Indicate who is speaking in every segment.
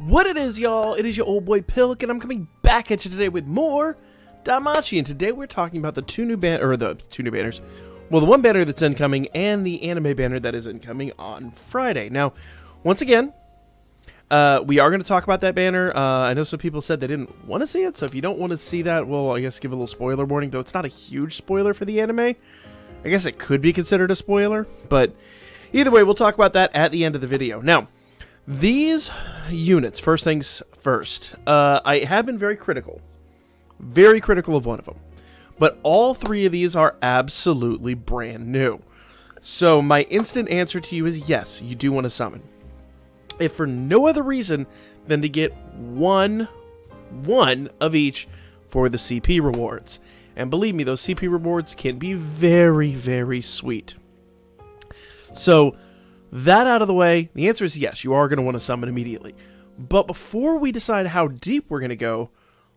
Speaker 1: What it is, y'all? It is your old boy Pilk, and I'm coming back at you today with more Danmachi. And today we're talking about the two new banners. Well, the one banner that's incoming and the anime banner that is incoming on Friday. Now, once again, we are going to talk about that banner. I know some people said they didn't want to see it, so if you don't want to see that, well, I guess give a little spoiler warning, though it's not a huge spoiler for the anime. I guess it could be considered a spoiler, but either way, we'll talk about that at the end of the video. Now, these units, first things first, I have been very critical of one of them, but all three of these are absolutely brand new. So my instant answer to you is yes, you do want to summon. If for no other reason than to get one of each for the CP rewards. And believe me, those CP rewards can be very, very sweet. So that out of the way, the answer is yes, you are going to want to summon immediately. But before we decide how deep we're going to go,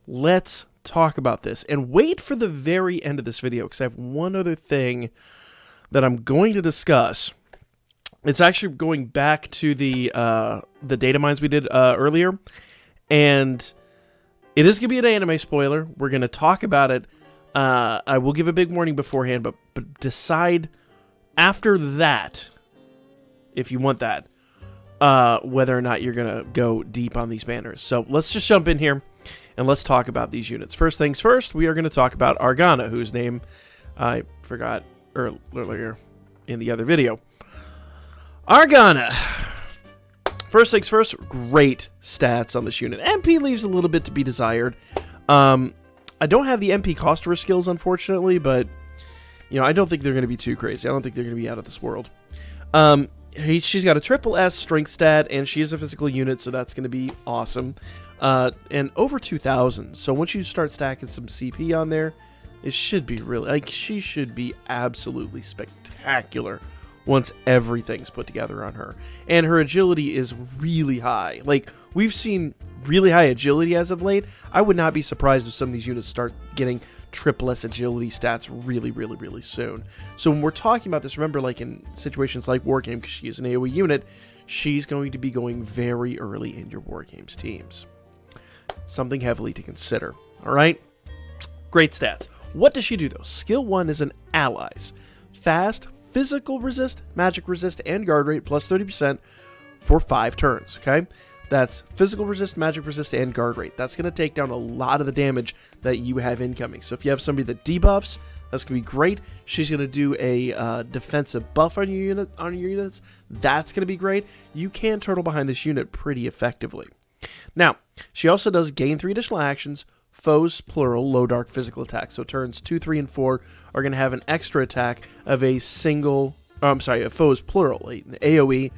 Speaker 1: let's talk about this. And wait for the very end of this video, because I have one other thing that I'm going to discuss. It's actually going back to the data mines we did earlier. And it is going to be an anime spoiler. We're going to talk about it. I will give a big warning beforehand, but decide after that, if you want that, whether or not you're going to go deep on these banners. So let's just jump in here and let's talk about these units. First things first, we are going to talk about Arganna, whose name I forgot earlier in the other video. Arganna. First things first, great stats on this unit. MP leaves a little bit to be desired. I don't have the MP cost for skills, unfortunately, but you know, I don't think they're going to be too crazy. I don't think they're going to be out of this world. She's got a triple S strength stat, and she is a physical unit, so that's going to be awesome. And over 2,000. So once you start stacking some CP on there, it should be really, like, she should be absolutely spectacular once everything's put together on her. And her agility is really high. Like, we've seen really high agility as of late. I would not be surprised if some of these units start getting triple S agility stats really soon. So when we're talking about this, remember, like in situations like Wargame, because she is an AoE unit, she's going to be going very early in your Wargames teams. Something heavily to consider. Alright? Great stats. What does she do though? Skill 1 is an allies. Fast, physical resist, magic resist, and guard rate plus 30% for 5 turns. Okay? That's physical resist, magic resist, and guard rate. That's going to take down a lot of the damage that you have incoming. So if you have somebody that debuffs, that's going to be great. She's going to do a defensive buff on your units. That's going to be great. You can turtle behind this unit pretty effectively. Now, she also does gain 3 additional actions, foes, plural, low dark physical attack. So turns 2, 3, and 4 are going to have an extra attack of a foes, plural, an AoE,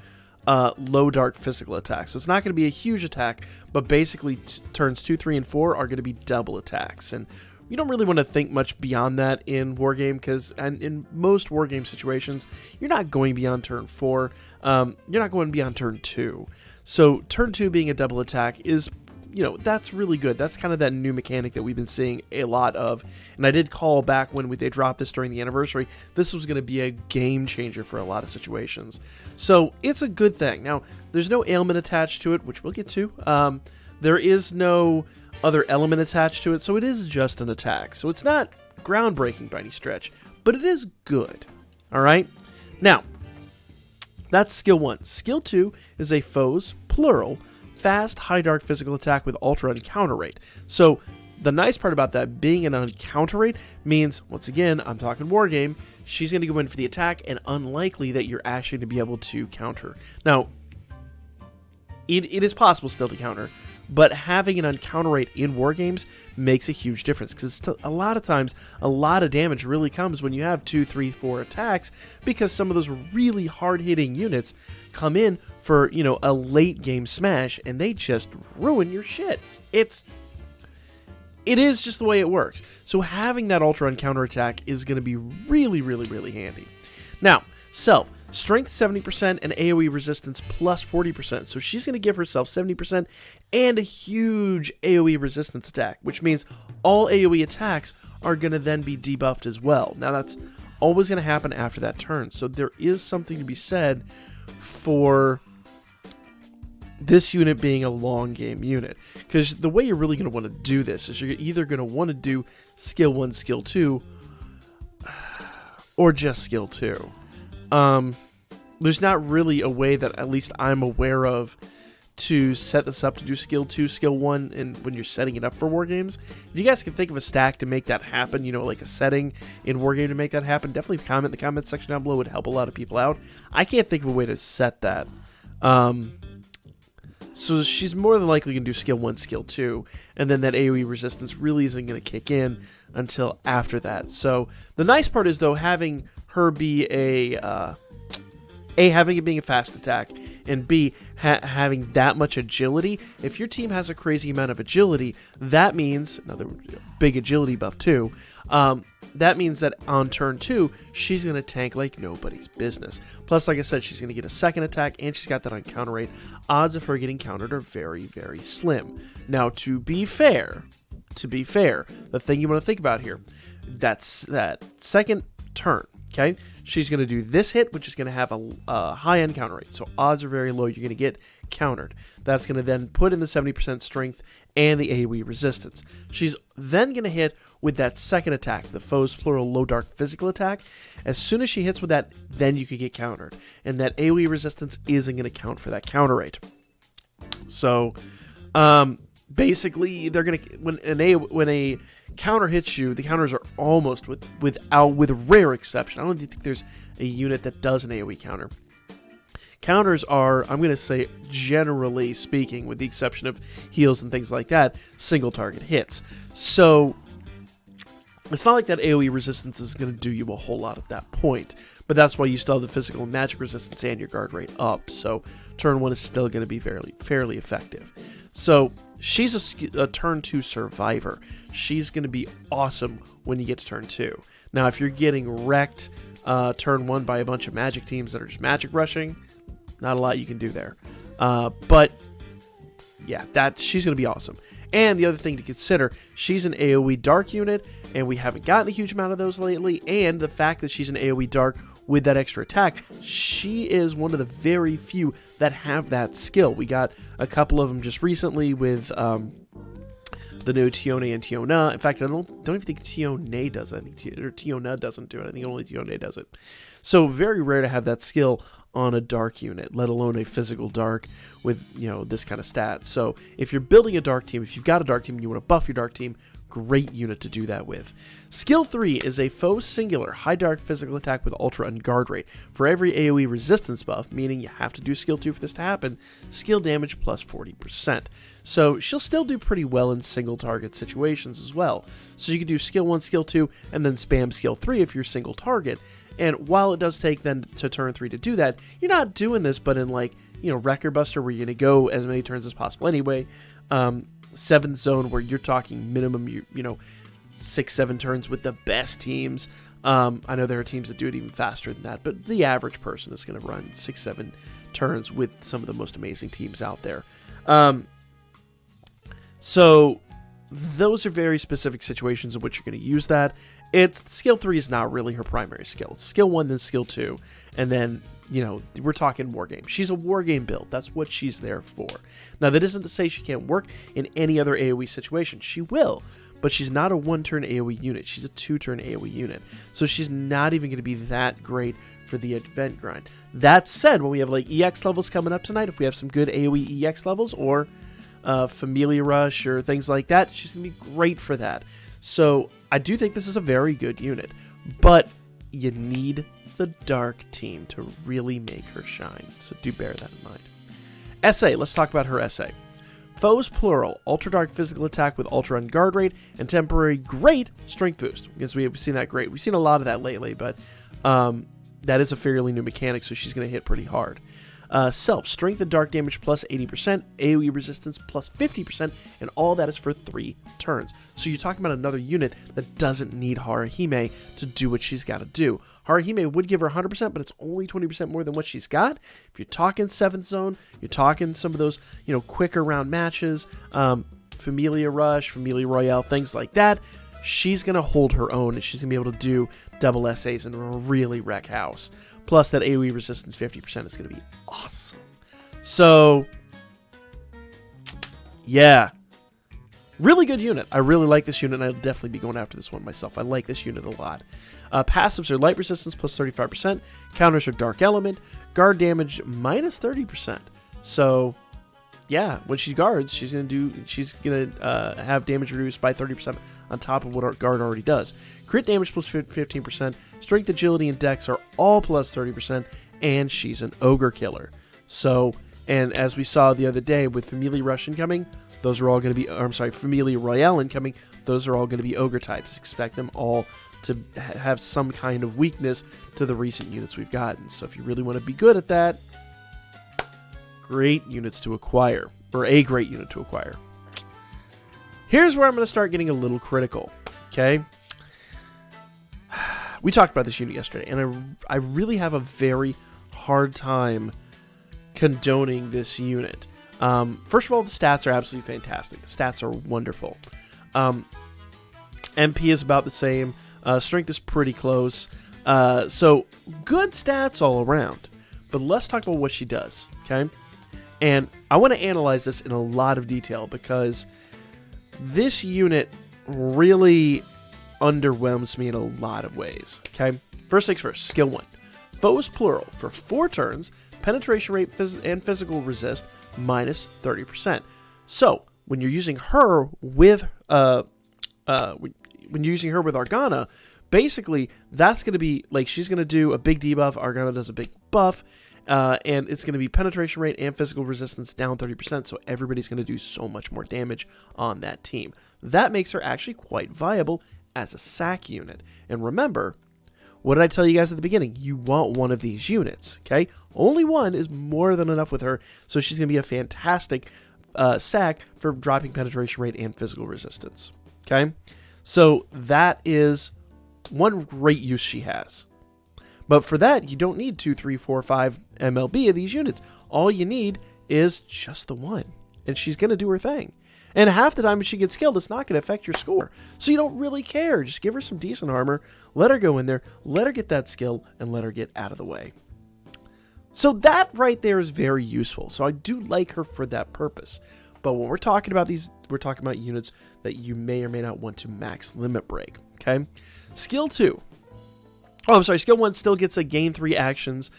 Speaker 1: low dark physical attack. So it's not going to be a huge attack, but basically turns 2, 3, and 4 are going to be double attacks. And you don't really want to think much beyond that in Wargame, because in most Wargame situations, you're not going beyond turn 4. You're not going beyond turn 2. So turn 2 being a double attack is, you know, that's really good. That's kind of that new mechanic that we've been seeing a lot of. And I did call back when they dropped this during the anniversary, this was going to be a game changer for a lot of situations. So it's a good thing. Now, there's no ailment attached to it, which we'll get to. There is no other element attached to it, so it is just an attack. So it's not groundbreaking by any stretch, but it is good. All right? Now, that's skill 1. Skill 2 is a foes, plural, fast, high dark physical attack with ultra encounter rate. So the nice part about that being an encounter rate means, once again, I'm talking Wargame, she's going to go in for the attack, and unlikely that you're actually going to be able to counter. Now, it is possible still to counter, but having an encounter rate in Wargames makes a huge difference, because a lot of times, a lot of damage really comes when you have 2, 3, 4 attacks, because some of those really hard-hitting units come in for, you know, a late game smash, and they just ruin your shit. It is just the way it works. So having that ultra encounter attack is going to be really handy. Now, self. Strength 70% and AoE resistance plus 40%. So she's going to give herself 70% and a huge AoE resistance attack, which means all AoE attacks are going to then be debuffed as well. Now that's always going to happen after that turn. So there is something to be said for This unit being a long game unit. Because the way you're really going to want to do this is you're either going to want to do skill 1, skill 2, or just skill 2. There's not really a way that at least I'm aware of to set this up to do skill 2, skill 1, and when you're setting it up for Wargames. If you guys can think of a stack to make that happen, you know, like a setting in Wargame to make that happen, definitely comment in the comment section down below. It would help a lot of people out. I can't think of a way to set that. So she's more than likely going to do skill 1, skill 2, and then that AoE resistance really isn't going to kick in until after that. So the nice part is, though, having her be having it being a fast attack, and B, having that much agility. If your team has a crazy amount of agility, that means, another big agility buff too, that means that on turn 2, she's going to tank like nobody's business. Plus, like I said, she's going to get a second attack, and she's got that on counter rate. Odds of her getting countered are very, very slim. Now, to be fair, the thing you want to think about here, that's that second turn. Okay, she's going to do this hit, which is going to have a high end counter rate. So odds are very low. You're going to get countered. That's going to then put in the 70% strength and the AoE resistance. She's then going to hit with that second attack, the foe's plural low dark physical attack. As soon as she hits with that, then you can get countered. And that AoE resistance isn't going to count for that counter rate. So, basically, they're going to, when a counter hits you, the counters are almost with rare exception. I don't think there's a unit that does an AoE counter. Counters are, I'm going to say, generally speaking, with the exception of heals and things like that, single target hits. So it's not like that AoE resistance is going to do you a whole lot at that point. But that's why you still have the physical and magic resistance and your guard rate up. So turn 1 is still going to be fairly effective. So she's a turn 2 survivor. She's going to be awesome when you get to turn 2. Now, if you're getting wrecked turn 1 by a bunch of magic teams that are just magic rushing, not a lot you can do there. But yeah, she's going to be awesome. And the other thing to consider, she's an AoE dark unit, and we haven't gotten a huge amount of those lately. And the fact that she's an AoE dark with that extra attack, she is one of the very few that have that skill. We got a couple of them just recently with the new Tione and Tiona. In fact, I don't even think Tione does it. I think Tiona doesn't do it. I think only Tione does it. So very rare to have that skill on a dark unit, let alone a physical dark with, you know, this kind of stat. So if you're building a dark team, if you've got a dark team and you want to buff your dark team, great unit to do that with. Skill 3 is a foe singular high dark physical attack with ultra and guard rate. For every AoE resistance buff, meaning you have to do skill 2 for this to happen, skill damage plus 40%. So she'll still do pretty well in single target situations as well. So you can do skill 1, skill 2, and then spam skill 3 if you're single target. And while it does take then to turn 3 to do that, you're not doing this but in, like, you know, Wrecker Buster, where you're going to go as many turns as possible anyway. 7th zone, where you're talking minimum, you know, 6-7 turns with the best teams. I know there are teams that do it even faster than that, but the average person is going to run 6-7 turns with some of the most amazing teams out there. So those are very specific situations in which you're going to use that. Skill 3 is not really her primary skill. It's skill 1, then skill 2, and then, you know, we're talking wargame. She's a wargame build. That's what she's there for. Now, that isn't to say she can't work in any other AoE situation. She will, but she's not a 1-turn AoE unit. She's a 2-turn AoE unit. So she's not even going to be that great for the event grind. That said, when we have, like, EX levels coming up tonight, if we have some good AoE EX levels or Familia Rush or things like that, she's going to be great for that. So I do think this is a very good unit, but you need the dark team to really make her shine, so do bear that in mind. SA, let's talk about her SA. Foes plural, ultra dark physical attack with ultra and guard rate, and temporary great strength boost, because we've seen that great. We've seen a lot of that lately, but that is a fairly new mechanic, so she's going to hit pretty hard. Self, strength and dark damage plus 80%, AoE resistance plus 50%, and all that is for 3 turns. So you're talking about another unit that doesn't need Haruhime to do what she's got to do. Haruhime would give her 100%, but it's only 20% more than what she's got. If you're talking 7th zone, you're talking some of those, you know, quicker round matches, Familia Rush, Familia Royale, things like that, she's going to hold her own, and she's going to be able to do double SAs and really wreck house. Plus, that AoE resistance 50% is going to be awesome. So, Yeah. Really good unit. I really like this unit, and I'll definitely be going after this one myself. I like this unit a lot. Passives are light resistance plus 35%. Counters are dark element. Guard damage minus 30%. So, yeah, when she guards, she's gonna have damage reduced by 30% on top of what our guard already does. Crit damage plus 15%. Strength, agility, and dex are all plus 30%, and she's an ogre killer. So, and as we saw the other day with Familia Rush incoming, those are all going to be, Familia Royale incoming, those are all going to be ogre types. Expect them all to have some kind of weakness to the recent units we've gotten. So if you really want to be good at that, great units to acquire, or a great unit to acquire. Here's where I'm going to start getting a little critical, okay? We talked about this unit yesterday, and I really have a very hard time condoning this unit. First of all, the stats are absolutely fantastic. The stats are wonderful. MP is about the same. Strength is pretty close. So good stats all around. But let's talk about what she does, okay? And I want to analyze this in a lot of detail because this unit really underwhelms me in a lot of ways, okay? First things first, skill 1. Foes plural for 4 turns, penetration rate and physical resist minus 30%. So when you're using her with Arganna, basically that's going to be like she's going to do a big debuff. Arganna does a big buff, and it's going to be penetration rate and physical resistance down 30%. So everybody's going to do so much more damage on that team. That makes her actually quite viable as a sack unit. And remember, what did I tell you guys at the beginning? You want one of these units, okay? Only one is more than enough with her, so she's going to be a fantastic sack for dropping penetration rate and physical resistance, okay? So that is one great use she has. But for that, you don't need 2, 3, 4, 5 MLB of these units. All you need is just the one, and she's going to do her thing. And half the time when she gets killed, it's not going to affect your score. So you don't really care. Just give her some decent armor, let her go in there, let her get that skill, and let her get out of the way. So that right there is very useful. So I do like her for that purpose. But when we're talking about these, we're talking about units that you may or may not want to max limit break. Okay? Skill 2. Oh, I'm sorry. Skill 1 still gets a gain 3 actions.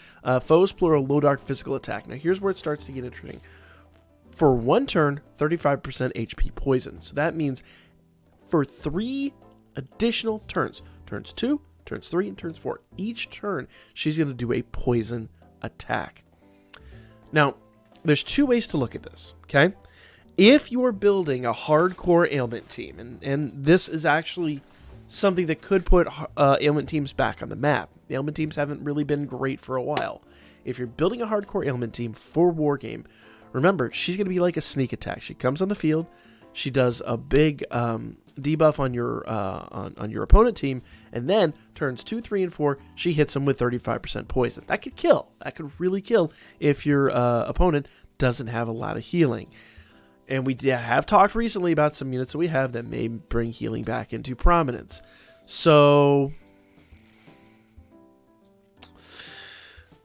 Speaker 1: Foes plural low dark physical attack. Now here's where it starts to get interesting. For 1 turn, 35% HP poison. So that means for 3 additional turns, turns 2, turns 3, and turns 4, each turn, she's going to do a poison attack. Now, there's 2 ways to look at this, okay? If you're building a hardcore ailment team, and this is actually something that could put ailment teams back on the map. The ailment teams haven't really been great for a while. If you're building a hardcore ailment team for Wargame, remember, she's going to be like a sneak attack. She comes on the field, she does a big debuff on your opponent team, and then turns 2, 3, and 4, she hits them with 35% poison. That could kill. That could really kill if your opponent doesn't have a lot of healing. And we have talked recently about some units that we have that may bring healing back into prominence. So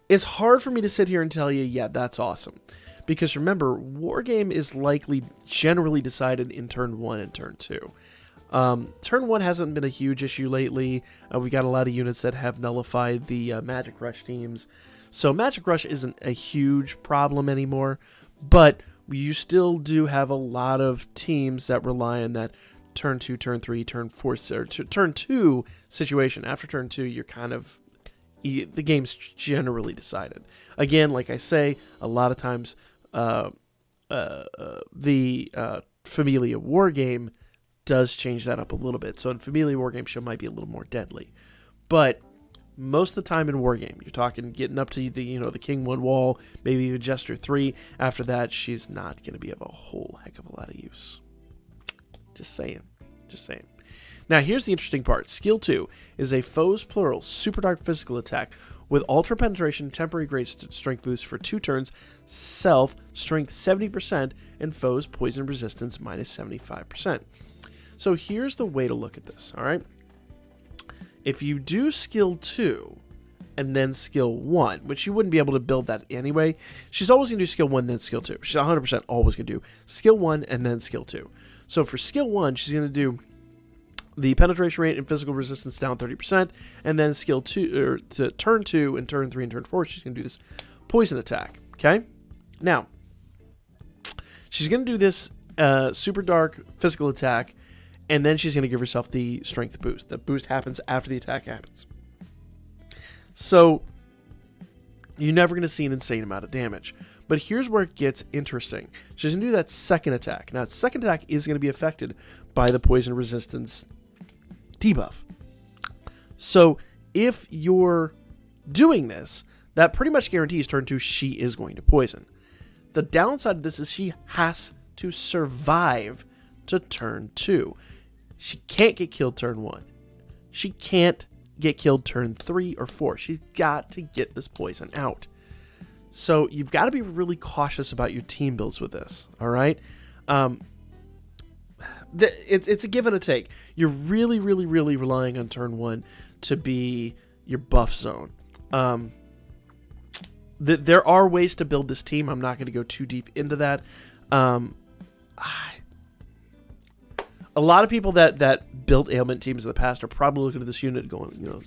Speaker 1: it's hard for me to sit here and tell you, yeah, that's awesome. Because remember, Wargame is likely generally decided in turn 1 and turn 2. Turn 1 hasn't been a huge issue lately. We got a lot of units that have nullified the Magic Rush teams. So Magic Rush isn't a huge problem anymore. But you still do have a lot of teams that rely on that turn 2, turn 3, turn 4, or turn 2 situation. After turn 2, you're kind of... the game's generally decided. Again, like I say, a lot of times the Familia Wargame does change that up a little bit. So in Familia Wargame, she might be a little more deadly. But most of the time in Wargame, you're talking getting up to the King 1 wall, maybe even Jester 3. After that, she's not going to be of a whole heck of a lot of use. Just saying. Just saying. Now, here's the interesting part. Skill 2 is a foes plural super dark physical attack with ultra penetration, temporary great strength boost for 2 turns, self, strength 70%, and foes poison resistance minus 75%. So here's the way to look at this, all right? If you do skill 2, and then skill 1, which you wouldn't be able to build that anyway. She's always going to do skill 1, then skill 2. She's 100% always going to do skill 1 and then skill 2. So for skill 1, she's going to do the penetration rate and physical resistance down 30%, and then skill 2, or to turn 2 and turn 3 and turn 4, she's going to do this poison attack. Okay? Now, she's going to do this super dark physical attack, and then she's going to give herself the strength boost. The boost happens after the attack happens. So, you're never going to see an insane amount of damage. But here's where it gets interesting. She's going to do that second attack. Now, that second attack is going to be affected by the poison resistance debuff. So, if you're doing this, that pretty much guarantees turn 2 she is going to poison. The downside of this is she has to survive to turn 2. She can't get killed turn 1. She can't get killed turn 3 or 4. She's got to get this poison out. So you've got to be really cautious about your team builds with this. All right. It's a give and a take. You're really, really, really relying on turn 1 to be your buff zone. There are ways to build this team. I'm not going to go too deep into that. A lot of people that built ailment teams in the past are probably looking at this unit going,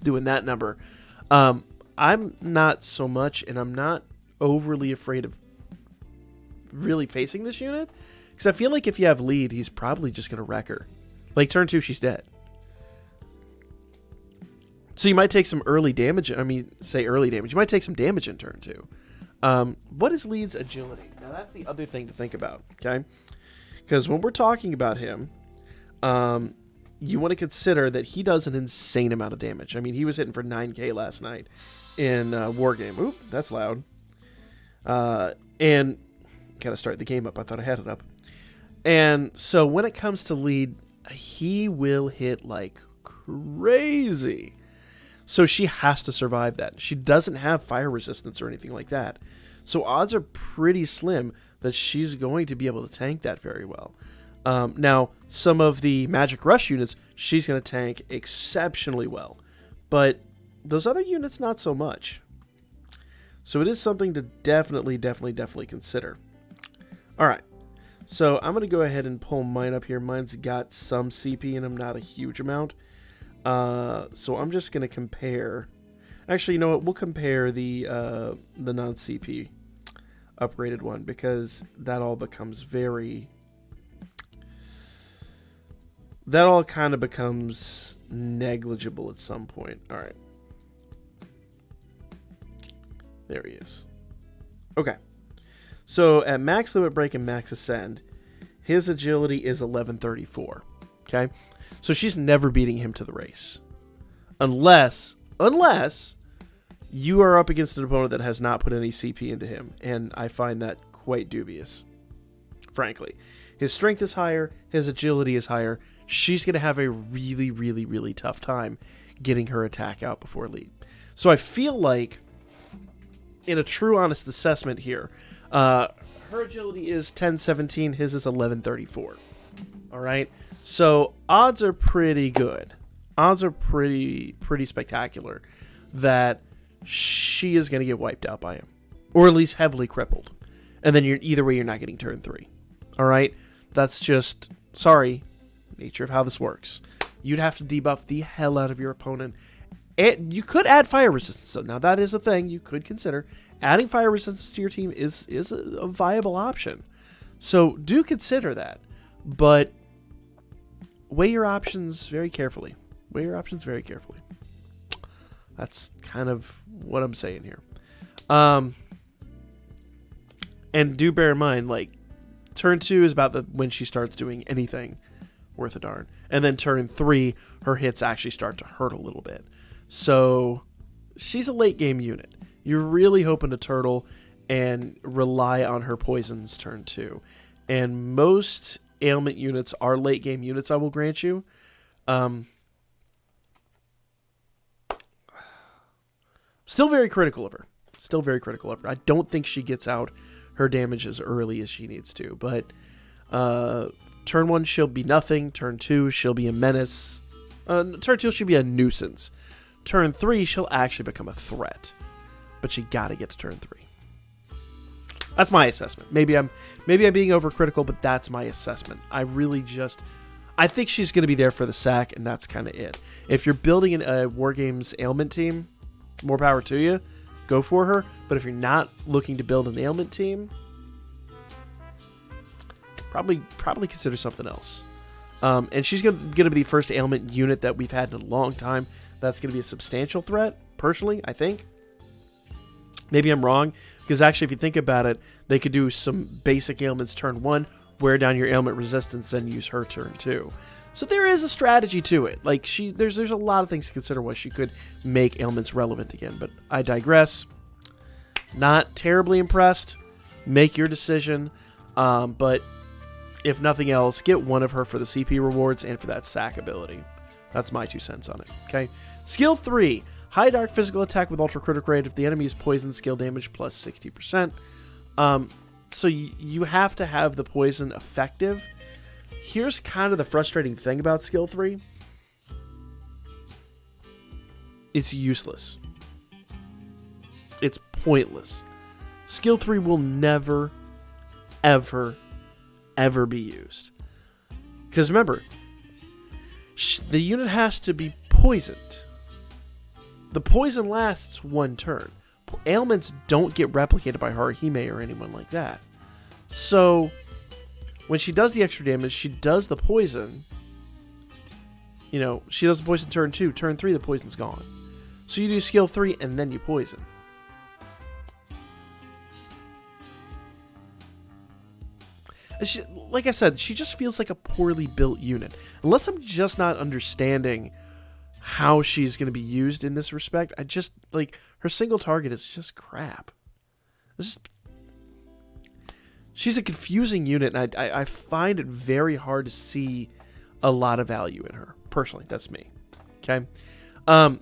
Speaker 1: doing that number. I'm not so much, and I'm not overly afraid of really facing this unit, because I feel like if you have lead, he's probably just going to wreck her. Like, turn 2, she's dead. So you might take some early damage. I mean, say early damage. You might take some damage in turn 2. What is lead's agility? Now, that's the other thing to think about, okay? Because when we're talking about him, you want to consider that he does an insane amount of damage. I mean, he was hitting for 9k last night in Wargame. Oop, that's loud. And gotta start the game up. I thought I had it up. And so when it comes to lead, he will hit like crazy. So she has to survive that. She doesn't have fire resistance or anything like that. So odds are pretty slim that she's going to be able to tank that very well. Now, some of the Magic Rush units, she's going to tank exceptionally well. But those other units, not so much. So it is something to definitely consider. All right. So I'm going to go ahead and pull mine up here. Mine's got some CP in them, not a huge amount. So I'm just going to compare. Actually, you know what? We'll compare the non-CP upgraded one, because that all becomes very... That all kind of becomes negligible at some point. All right. There he is. Okay. So at max limit break and max ascend, his agility is 1134. Okay. So she's never beating him to the race. Unless you are up against an opponent that has not put any CP into him. And I find that quite dubious, frankly. His strength is higher. His agility is higher. She's going to have a really, really, really tough time getting her attack out before lead. So I feel like, in a true honest assessment here, her agility is 1017. His is 1134. All right. So odds are pretty good. Odds are pretty spectacular that she is going to get wiped out by him, or at least heavily crippled. And then either way, you're not getting turn 3. All right. That's just, sorry, nature of how this works. You'd have to debuff the hell out of your opponent. And you could add fire resistance. So now that is a thing you could consider. Adding fire resistance to your team is a viable option. So do consider that. But weigh your options very carefully. Weigh your options very carefully. That's kind of what I'm saying here. And do bear in mind, like, turn 2 is about when she starts doing anything worth a darn. And then turn 3, her hits actually start to hurt a little bit. So she's a late game unit. You're really hoping to turtle and rely on her poisons turn 2. And most ailment units are late game units, I will grant you. Still very critical of her. I don't think she gets out her damage as early as she needs to. But turn 1, she'll be nothing. Turn 2, she'll be a menace. Turn 2, she'll be a nuisance. turn 3, she'll actually become a threat. But you gotta get to turn 3. That's my assessment. Maybe I'm being overcritical, but that's my assessment. I think she's going to be there for the sack, and that's kind of it. If you're building a Wargames ailment team, more power to you. Go for her. But if you're not looking to build an ailment team, probably consider something else. And she's going to be the first ailment unit that we've had in a long time. That's going to be a substantial threat, personally, I think. Maybe I'm wrong, because actually, if you think about it, they could do some basic ailments turn 1, wear down your ailment resistance, then use her turn 2. So there is a strategy to it. Like there's a lot of things to consider why she could make ailments relevant again. But I digress. Not terribly impressed. Make your decision. But if nothing else, get one of her for the CP rewards and for that sack ability. That's my 2 cents on it. Okay. Skill 3. High Dark physical attack with ultra critical rate if the enemy is poison, skill damage plus 60%. So you have to have the poison effective. Here's kind of the frustrating thing about skill 3. It's useless. It's pointless. Skill 3 will never, ever, ever be used. Because remember, the unit has to be poisoned. The poison lasts 1 turn. Ailments don't get replicated by Haruhime or anyone like that. So, when she does the extra damage, she does the poison. You know, she does the poison turn 2. Turn 3, the poison's gone. So you do skill 3, and then you poison. Like I said, she just feels like a poorly built unit. Unless I'm just not understanding how she's going to be used in this respect. I just, like, her single target is just crap. She's a confusing unit, and I find it very hard to see a lot of value in her. Personally, that's me. Okay? But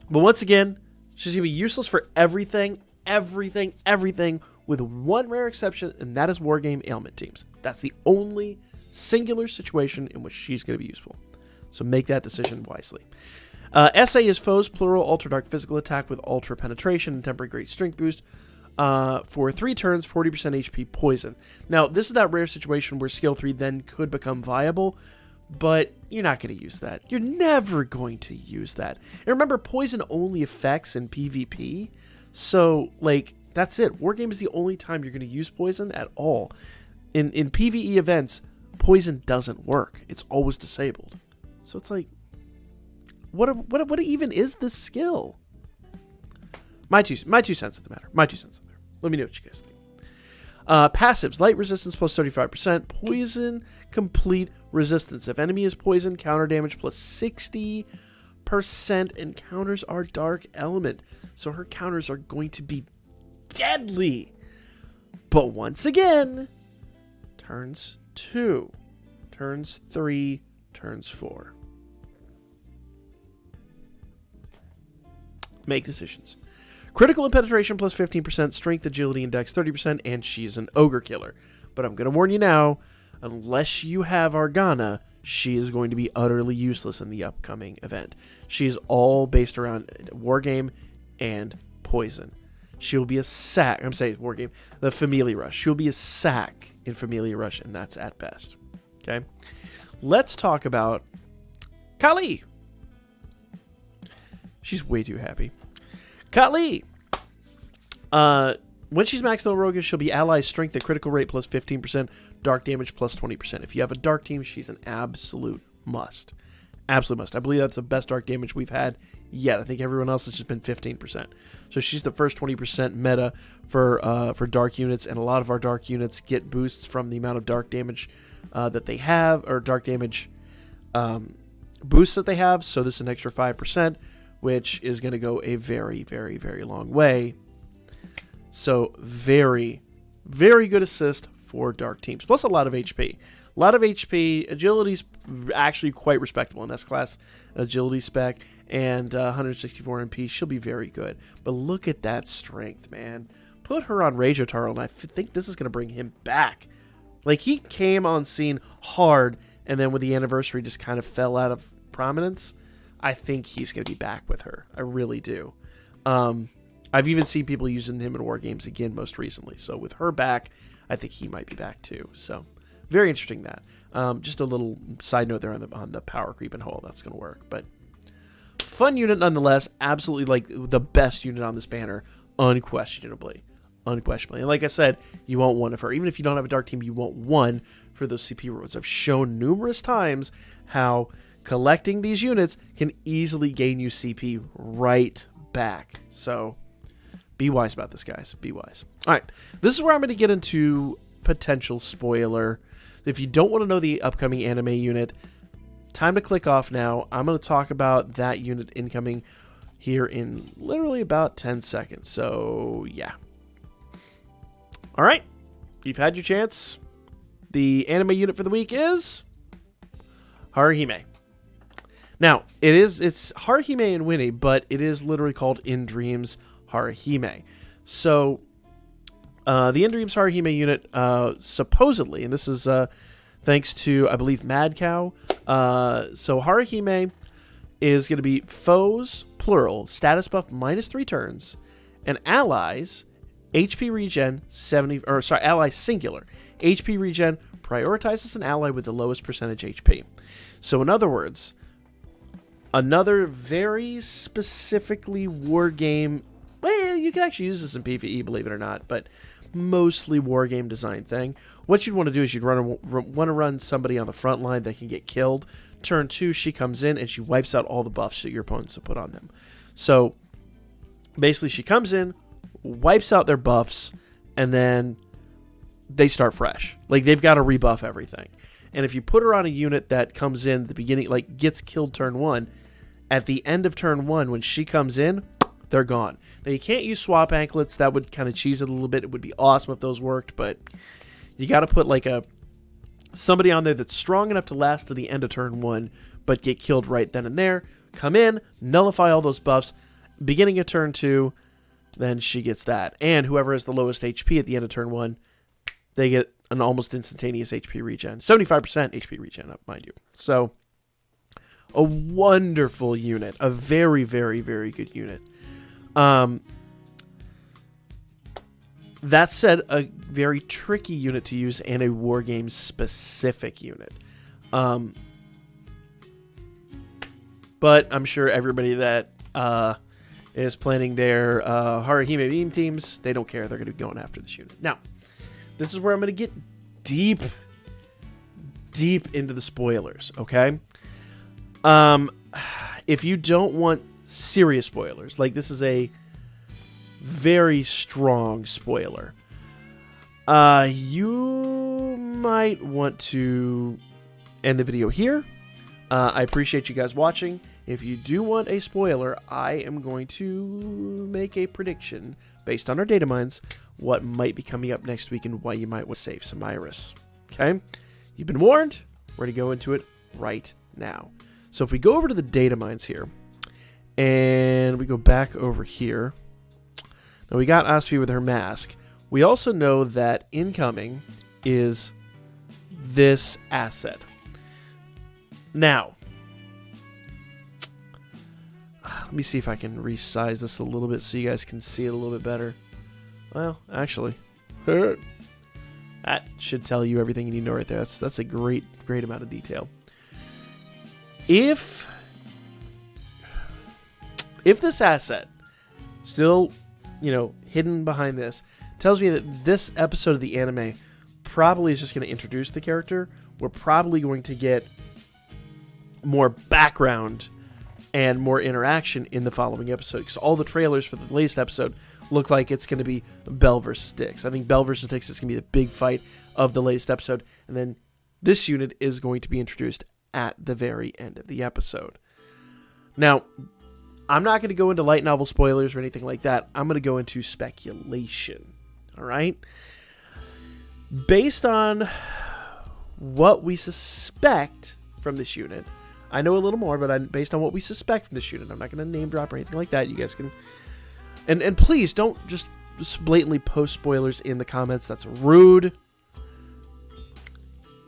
Speaker 1: once again, she's going to be useless for everything, with one rare exception, and that is Wargame ailment teams. That's the only singular situation in which she's going to be useful. So make that decision wisely. SA is foes, plural, ultra dark physical attack with ultra penetration and temporary great strength boost. For 3 turns, 40% HP poison. Now, this is that rare situation where skill 3 then could become viable, but you're not going to use that. You're never going to use that. And remember, poison only affects in PvP. So, like, that's it. Wargame is the only time you're going to use poison at all. In PvE events, poison doesn't work. It's always disabled. So it's like, what even is this skill? My two cents of the matter. Let me know what you guys think. Passives: light resistance plus 35%, poison complete resistance. If enemy is poisoned, counter damage plus 60%, and counters are dark element. So her counters are going to be deadly. But once again, turns 2, turns 3, turns 4. Make decisions. Critical and penetration plus 15%, strength, agility, and dex 30%, and she's an ogre killer. But I'm going to warn you now, unless you have Arganna, she is going to be utterly useless in the upcoming event. She's all based around Wargame and poison. She'll be a sack. I'm saying Wargame. The Familia Rush. She'll be a sack in Familia Rush, and that's at best. Okay? Let's talk about Kali. She's way too happy. Kali. When she's maxed out Rogue, she'll be ally strength at critical rate plus 15%, dark damage plus 20%. If you have a dark team, she's an absolute must. Absolute must. I believe that's the best dark damage we've had yet. I think everyone else has just been 15%. So she's the first 20% meta for dark units, and a lot of our dark units get boosts from the amount of dark damage that they have, or dark damage boosts that they have. So this is an extra 5%. Which is going to go a very, very, very long way. So very, very good assist for dark teams. Plus a lot of HP. A lot of HP. Agility's actually quite respectable in S-Class agility spec. And 164 MP. She'll be very good. But look at that strength, man. Put her on Reijotaro, and I think this is going to bring him back. Like, he came on scene hard, and then with the anniversary just kind of fell out of prominence. I think he's going to be back with her. I really do. I've even seen people using him in war games again most recently. So with her back, I think he might be back too. So very interesting that. Just a little side note there on the power creep and hole. That's going to work. But fun unit nonetheless. Absolutely like the best unit on this banner. Unquestionably. And like I said, you want one of her. Even if you don't have a dark team, you want one for those CP rewards. I've shown numerous times how collecting these units can easily gain you CP right back. So be wise about this, guys. Be wise. All right. This is where I'm going to get into potential spoiler. If you don't want to know the upcoming anime unit, time to click off now. I'm going to talk about that unit incoming here in literally about 10 seconds. So, yeah. All right. You've had your chance. The anime unit for the week is Haruhime. Now, it's Haruhime and Winnie, but it is literally called In Dreams Haruhime. So, the In Dreams Haruhime unit, supposedly, and this is thanks to, I believe, Mad Cow. So, Haruhime is going to be foes, plural, status buff -3 turns, and allies, HP regen 70, or sorry, allies singular. HP regen prioritizes an ally with the lowest percentage HP. So, in other words, another very specifically war game. Well, you can actually use this in PvE, believe it or not, but mostly war game design thing. What you'd want to do is you'd want to run somebody on the front line that can get killed. Turn 2, she comes in and she wipes out all the buffs that your opponents have put on them. So basically, she comes in, wipes out their buffs, and then they start fresh. Like, they've got to rebuff everything. And if you put her on a unit that comes in at the beginning, like gets killed turn 1, at the end of turn 1, when she comes in, they're gone. Now, you can't use swap anklets. That would kind of cheese it a little bit. It would be awesome if those worked, but you got to put like somebody on there that's strong enough to last to the end of turn 1, but get killed right then and there. Come in, nullify all those buffs. Beginning of turn 2, then she gets that. And whoever has the lowest HP at the end of turn 1, they get an almost instantaneous HP regen. 75% HP regen, mind you. So, a wonderful unit. A very, very, very good unit. That said, a very tricky unit to use and a wargame specific unit. But I'm sure everybody that is planning their Haruhime beam teams, they don't care. They're going to be going after this unit. Now, this is where I'm going to get deep into the spoilers, okay? If you don't want serious spoilers, like this is a very strong spoiler, you might want to end the video here. I appreciate you guys watching. If you do want a spoiler, I am going to make a prediction based on our data mines what might be coming up next week and why you might want to save some Iris. Okay? You've been warned. We're going to go into it right now. So if we go over to the data mines here, and we go back over here, now we got Asfi with her mask. We also know that incoming is this asset. Now, let me see if I can resize this a little bit so you guys can see it a little bit better. Well, actually, that should tell you everything you need to know right there. That's a great amount of detail. If this asset, still, hidden behind this, tells me that this episode of the anime probably is just going to introduce the character, we're probably going to get more background and more interaction in the following episode. Because all the trailers for the latest episode look like it's going to be Bell versus Styx. I think Bell versus Styx is going to be the big fight of the latest episode. And then this unit is going to be introduced at the very end of the episode. Now, I'm not going to go into light novel spoilers or anything like that. I'm going to go into speculation. All right? Based on what we suspect from this unit, I know a little more, but based on what we suspect from this unit, I'm not going to name drop or anything like that. You guys can... And please, don't just blatantly post spoilers in the comments. That's rude.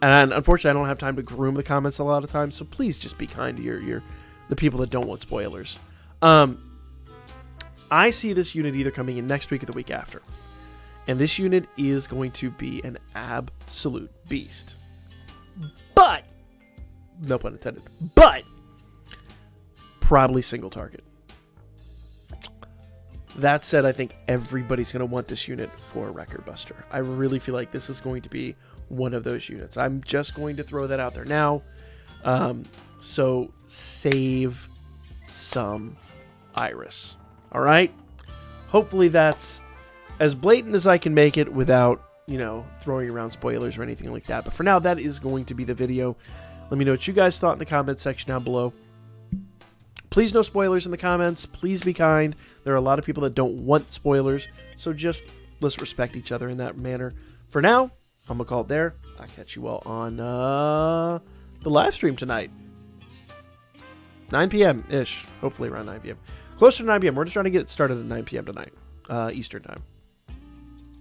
Speaker 1: And unfortunately, I don't have time to groom the comments a lot of times, so please just be kind to your the people that don't want spoilers. I see this unit either coming in next week or the week after. And this unit is going to be an absolute beast. But, no pun intended, but probably single target. That said, I think everybody's going to want this unit for a Record Buster. I really feel like this is going to be one of those units. I'm just going to throw that out there now. So save some Iris. All right? Hopefully that's as blatant as I can make it without, throwing around spoilers or anything like that. But for now, that is going to be the video. Let me know what you guys thought in the comments section down below. Please no spoilers in the comments. Please be kind. There are a lot of people that don't want spoilers. So just let's respect each other in that manner. For now, I'm going to call it there. I'll catch you all on the live stream tonight. 9 p.m.-ish. Hopefully around 9 p.m. Closer to 9 p.m. We're just trying to get it started at 9 p.m. tonight. Eastern time.